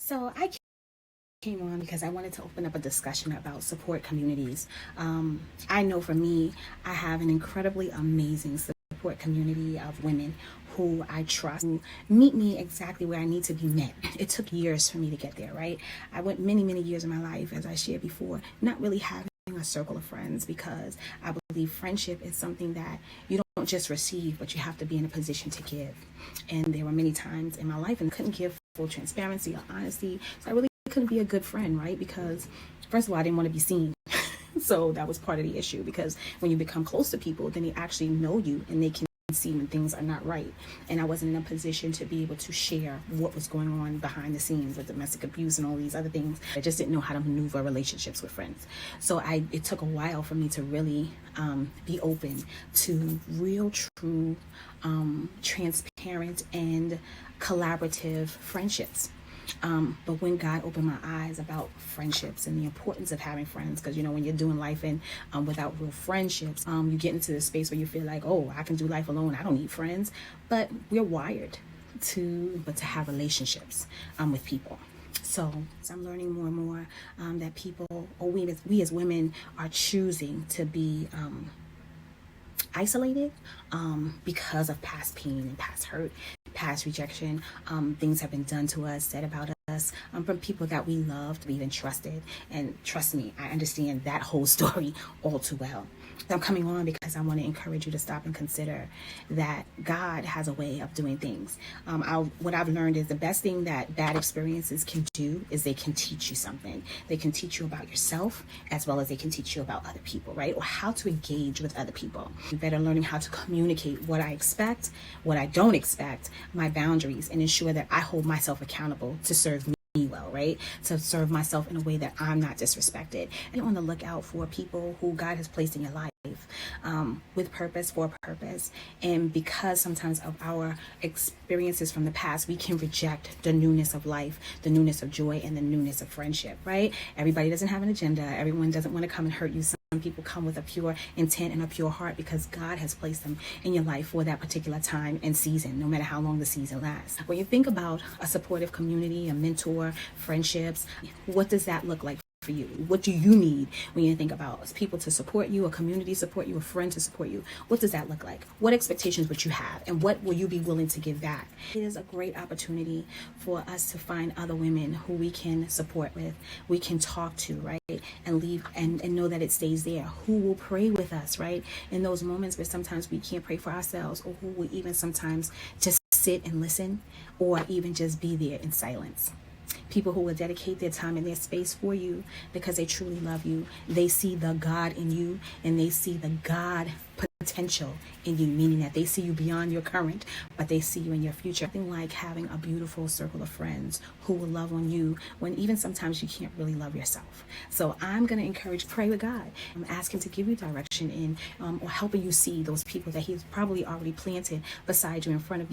So I came on because I wanted to open up a discussion about support communities. I know for me, I have an incredibly amazing support community of women who I trust, who meet me exactly where I need to be met. It took years for me to get there, right? I went many, many years of my life, as I shared before, not really having a circle of friends because I believe friendship is something that you don't just receive, but you have to be in a position to give. And there were many times in my life and couldn't give full transparency or honesty. So I really couldn't be a good friend, right? Because first of all, I didn't want to be seen. So that was part of the issue, because when you become close to people, then they actually know you and they can see when things are not right. And I wasn't in a position to be able to share what was going on behind the scenes with domestic abuse and all these other things. I just didn't know how to maneuver relationships with friends. So it took a while for me to really be open to real, true, transparent and collaborative friendships. But when God opened my eyes about friendships and the importance of having friends, because when you're doing life and without real friendships, you get into the space where you feel like, oh, I can do life alone, I don't need friends. But we're wired to have relationships with people. So I'm learning more and more that people, or we as women, are choosing to be isolated because of past pain and past hurt, past rejection. Things have been done to us, said about us, from people that we loved, we even trusted. And trust me, I understand that whole story all too well. I'm coming on because I want to encourage you to stop and consider that God has a way of doing things. What I've learned is the best thing that bad experiences can do is they can teach you something. They can teach you about yourself as well as they can teach you about other people, right? Or how to engage with other people. You better learning how to communicate what I expect, what I don't expect, my boundaries, and ensure that I hold myself accountable to serve me well, right? To serve myself in a way that I'm not disrespected. And on the lookout for people who God has placed in your life with purpose, for a purpose. And because sometimes of our experiences from the past, we can reject the newness of life, the newness of joy, and the newness of friendship, right? Everybody doesn't have an agenda. Everyone doesn't want to come and hurt you. Some people come with a pure intent and a pure heart because God has placed them in your life for that particular time and season, no matter how long the season lasts. When you think about a supportive community, a mentor, friendships, what does that look like for you? What do you need when you think about people to support you, a community support you, a friend to support you? What does that look like? What expectations would you have, and what will you be willing to give back? It is a great opportunity for us to find other women who we can support with, we can talk to, right? And leave and know that it stays there. Who will pray with us, right? In those moments where sometimes we can't pray for ourselves, or who will even sometimes just sit and listen, or even just be there in silence. People who will dedicate their time and their space for you because they truly love you. They see the God in you, and they see the God potential in you, meaning that they see you beyond your current, but they see you in your future. Nothing like having a beautiful circle of friends who will love on you when even sometimes you can't really love yourself. So I'm going to encourage, pray with God. Ask him to give you direction in or helping you see those people that he's probably already planted beside you, in front of